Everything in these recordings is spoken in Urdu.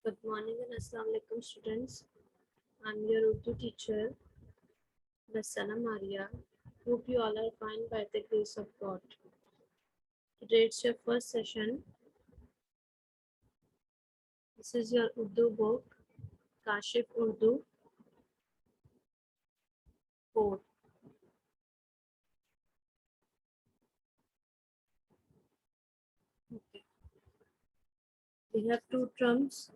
Good morning and Assalamu alaikum students. I'm your Urdu teacher, Basana Maria. Hope you all are fine by the grace of God. Today it's your first session. This is your Urdu book, Kashif Urdu 4. Okay. We have 2 terms,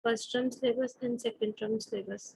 first term syllabus and second term syllabus.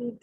2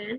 10.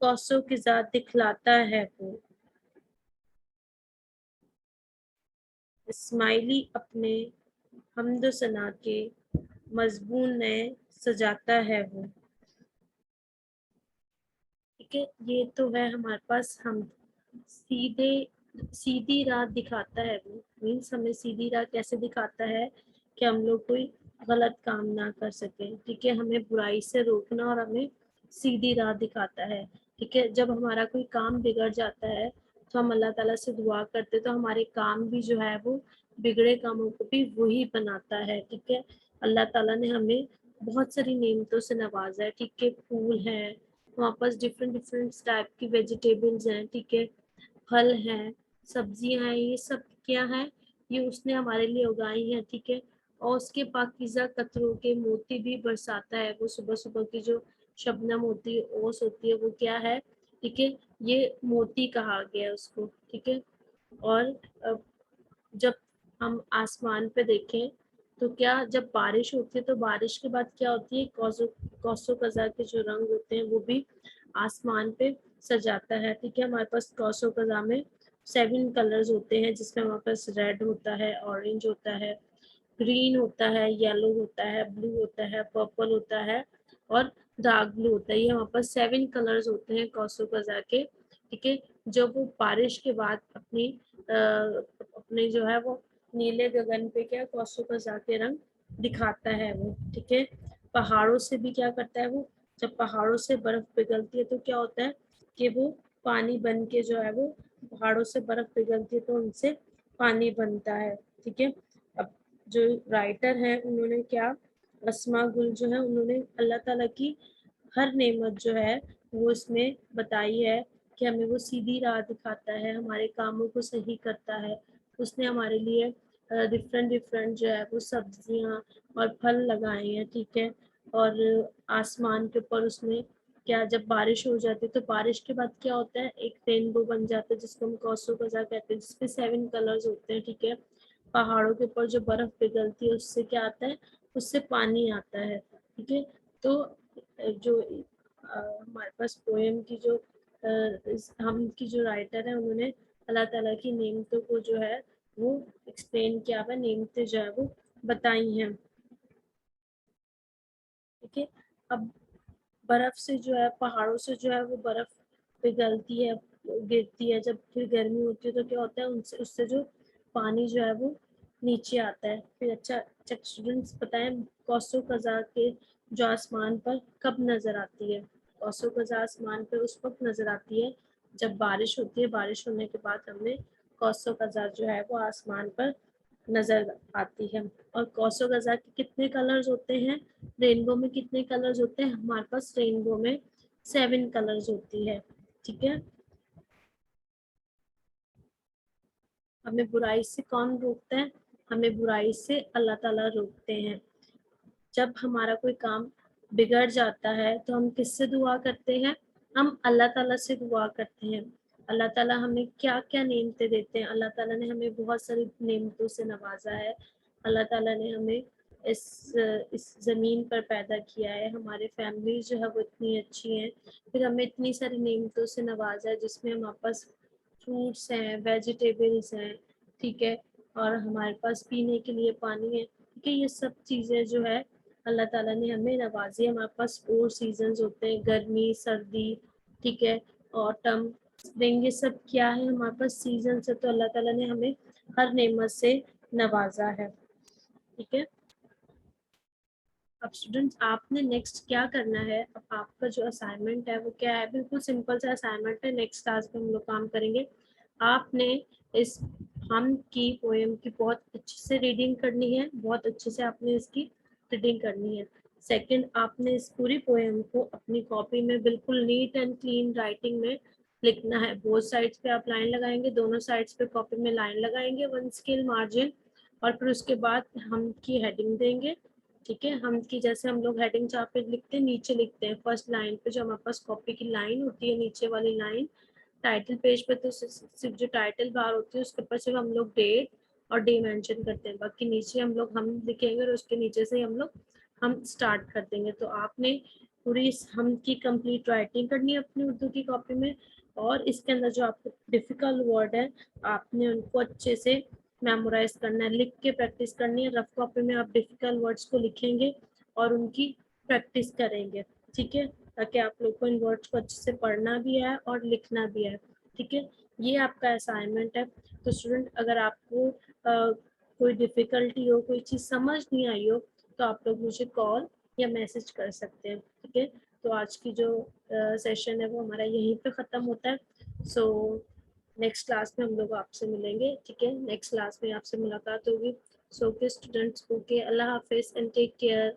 قوسوں کی ذات دکھلاتا ہے وہ، اسماعیلی اپنے حمد و ثنا کے مضمون نئے سجاتا ہے وہ. ٹھیک ہے، یہ تو ہے ہمارے پاس ہم سیدھی راہ دکھاتا ہے وہ، مینس ہمیں سیدھی راہ کیسے دکھاتا ہے کہ ہم لوگ کوئی غلط کام نہ کر سکیں. ٹھیک ہے، ہمیں برائی سے روکنا اور ہمیں سیدھی راہ دکھاتا ہے. ٹھیک ہے، جب ہمارا کوئی کام بگڑ جاتا ہے تو ہم اللہ تعالیٰ سے دعا کرتے تو ہمارے کام بھی جو ہے وہ بگڑے کاموں کو بھی وہی بناتا ہے. ٹھیک ہے، اللہ تعالیٰ نے ہمیں بہت ساری نعمتوں سے نوازا ہے. ٹھیک ہے، پھول ہیں وہاں پاس، ڈفرینٹ ٹائپ کی ویجیٹیبلز ہیں. ٹھیک ہے، پھل ہیں، سبزیاں ہیں، یہ سب کیا ہے، یہ اس نے ہمارے لیے اگائی ہیں. ٹھیک ہے، اور اس کے پاکیزہ قطروں کے موتی بھی برساتا ہے وہ. صبح صبح کی جو شبنم ہوتی ہے، اوس ہوتی ہے، وہ کیا ہے، ٹھیک ہے، یہ موتی کہا گیا اس کو. ٹھیک ہے، اور جب ہم آسمان پہ دیکھیں تو کیا، جب بارش ہوتی ہے تو بارش کے بعد کیا ہوتی ہے، کوسو قزح کے جو رنگ ہوتے ہیں وہ بھی آسمان پہ سجاتا ہے. ٹھیک ہے، ہمارے پاس کوسو قزح میں 7 کلرز ہوتے ہیں، جس میں ہمارے پاس ریڈ ہوتا ہے، اورنج ہوتا ہے، گرین ہوتا ہے، یلو ہوتا ہے، بلو ہوتا ہے، پرپل ہوتا ہے اور ڈارک بلو ہوتا ہے. یہ ہمارے پاس 7 کلرز ہوتے ہیں کوسو قزح کے. ٹھیک ہے، جب وہ بارش کے بعد اپنے جو ہے وہ نیلے گگن پہ کیا کوسو قزح کے رنگ دکھاتا ہے وہ. ٹھیک ہے، پہاڑوں سے بھی کیا کرتا ہے وہ، جب پہاڑوں سے برف پگھلتی ہے تو کیا ہوتا ہے کہ وہ پانی بن کے جو ہے وہ پہاڑوں سے برف پگھلتی ہے تو ان سے پانی بنتا ہے. ٹھیک ہے، اب جو رائٹر ہیں انہوں نے کیا، اسما گل جو ہے، انہوں نے اللہ تعالیٰ کی ہر نعمت جو ہے وہ اس میں بتائی ہے کہ ہمیں وہ سیدھی راہ دکھاتا ہے، ہمارے کاموں کو صحیح کرتا ہے. اس نے ہمارے لیے ڈفرینٹ جو ہے وہ سبزیاں اور پھل لگائے ہیں. ٹھیک ہے، اور آسمان کے اوپر اس میں کیا، جب بارش ہو جاتی ہے تو بارش کے بعد کیا ہوتا ہے، ایک رینبو بن جاتا ہے جس کو ہم کوسو قزح کہتے ہیں، جس پہ 7 کلرز ہوتے ہیں. ٹھیک ہے، پہاڑوں کے اوپر جو برف پگھلتی ہے اس سے کیا آتا ہے، اس سے پانی آتا ہے. ٹھیک ہے، تو جو ہمارے پاس پوئم کی جو ہم کی جو رائٹر ہے انہوں نے اللہ تعالیٰ کی نعمتوں کو جو ہے وہ ایکسپلین کیا ہوا، نعمتیں جو ہے وہ بتائی ہیں. ٹھیک ہے، اب برف سے جو ہے، پہاڑوں سے جو ہے وہ برف پگھلتی ہے، گرتی ہے، جب پھر گرمی ہوتی ہے تو کیا ہوتا ہے، اس سے جو پانی جو ہے وہ نیچے آتا ہے. پھر اچھا اسٹوڈنٹس بتائیں، کوسو قزح کے جو آسمان پر کب نظر آتی ہے. کوسو قزح آسمان پہ اس وقت نظر آتی ہے جب بارش ہوتی ہے. بارش ہونے کے بعد ہمیں کوسو قزح جو ہے وہ آسمان پر نظر آتی ہے. اور کوسو قزح کے کتنے کلرز ہوتے ہیں، رینبو میں کتنے کلرز ہوتے ہیں، ہمارے پاس رینبو میں 7 کلرز ہوتی ہے. ٹھیک ہے، ہمیں برائی سے کون روکتا ہے، ہمیں برائی سے اللہ تعالیٰ روکتے ہیں. جب ہمارا کوئی کام بگڑ جاتا ہے تو ہم کس سے دعا کرتے ہیں، ہم اللہ تعالیٰ سے دعا کرتے ہیں. اللہ تعالیٰ ہمیں کیا کیا نعمتیں دیتے ہیں، اللہ تعالیٰ نے ہمیں بہت ساری نعمتوں سے نوازا ہے. اللہ تعالیٰ نے ہمیں اس زمین پر پیدا کیا ہے، ہمارے فیملی جو ہے وہ اتنی اچھی ہیں، پھر ہمیں اتنی ساری نعمتوں سے نوازا ہے جس میں ہمارے پاس فروٹس ہیں، ویجیٹیبلس ہیں. ٹھیک ہے، اور ہمارے پاس پینے کے لیے پانی ہے. ٹھیک ہے، یہ سب چیزیں جو ہے اللہ تعالیٰ نے ہمیں نوازی. ہمارے پاس 4 سیزنز ہوتے ہیں، گرمی، سردی، ٹھیک ہے، آٹم، اسپرنگ، یہ سب کیا ہے ہمارے پاس سیزن سے. تو اللہ تعالیٰ نے ہمیں ہر نعمت سے نوازا ہے. ٹھیک ہے، اب اسٹوڈنٹس آپ نے نیکسٹ کیا کرنا ہے، اب آپ کا جو اسائنمنٹ ہے وہ کیا ہے، بالکل سمپل سا اسائنمنٹ ہے. نیکسٹ کلاس میں ہم لوگ کام کریں گے. آپ نے اس ہم کی پوئم کی بہت اچھے سے ریڈنگ کرنی ہے، بہت اچھے سے آپ نے اس کی ریڈنگ کرنی ہے. سیکنڈ، آپ نے اس پوری پوئم کو اپنی کاپی میں بالکل نیٹ اینڈ کلین رائٹنگ میں لکھنا ہے. بہت سائڈس پہ آپ لائن لگائیں گے، دونوں سائڈس پہ کاپی میں لائن لگائیں گے 1 اسکیل مارجن، اور پھر اس کے بعد ہم کی ہیڈنگ دیں گے. ٹھیک ہے، ہم کی جیسے ہم لوگ ہیڈنگ جہاں پہ لکھتے ہیں نیچے لکھتے ہیں فرسٹ لائن پہ جو ہمارے پاس کاپی کی لائن ہوتی ہے، نیچے والی لائن ٹائٹل پیج پہ تو صرف جو ٹائٹل بار ہوتی ہے اس کے اوپر صرف ہم لوگ ڈیٹ اور ڈے مینشن کرتے ہیں، باقی نیچے ہم لوگ ہم لکھیں گے اور اس کے نیچے سے ہم اسٹارٹ کر دیں گے. تو آپ نے پوری ہم کی کمپلیٹ رائٹنگ کرنی ہے اپنی اردو کی کاپی میں, اور اس کے اندر جو آپ کو ڈیفیکلٹ ورڈ ہے آپ نے ان کو اچھے سے میمورائز کرنا ہے, لکھ کے پریکٹس کرنی ہے. رف کاپی میں آپ ڈیفیکلٹ ورڈس کو لکھیں گے اور ان کی پریکٹس کریں گے, ٹھیک ہے, تاکہ آپ لوگ کو ان ورڈس کو اچھے سے پڑھنا بھی ہے اور لکھنا بھی ہے, ٹھیک ہے. یہ آپ کا اسائنمنٹ ہے. تو اسٹوڈنٹ اگر آپ کو کوئی ڈیفیکلٹی ہو, کوئی چیز سمجھ نہیں آئی ہو, تو آپ لوگ مجھے کال یا میسج کر سکتے ہیں, ٹھیک ہے. تو آج کی جو سیشن ہے وہ ہمارا یہیں پہ ختم ہوتا ہے. سو نیکسٹ کلاس میں ہم لوگ آپ سے ملیں گے, ٹھیک ہے. نیکسٹ کلاس میں آپ سے ملاقات ہوگی. سو اوکے اسٹوڈنٹس, اوکے, اللہ حافظ اینڈ ٹیک کیئر.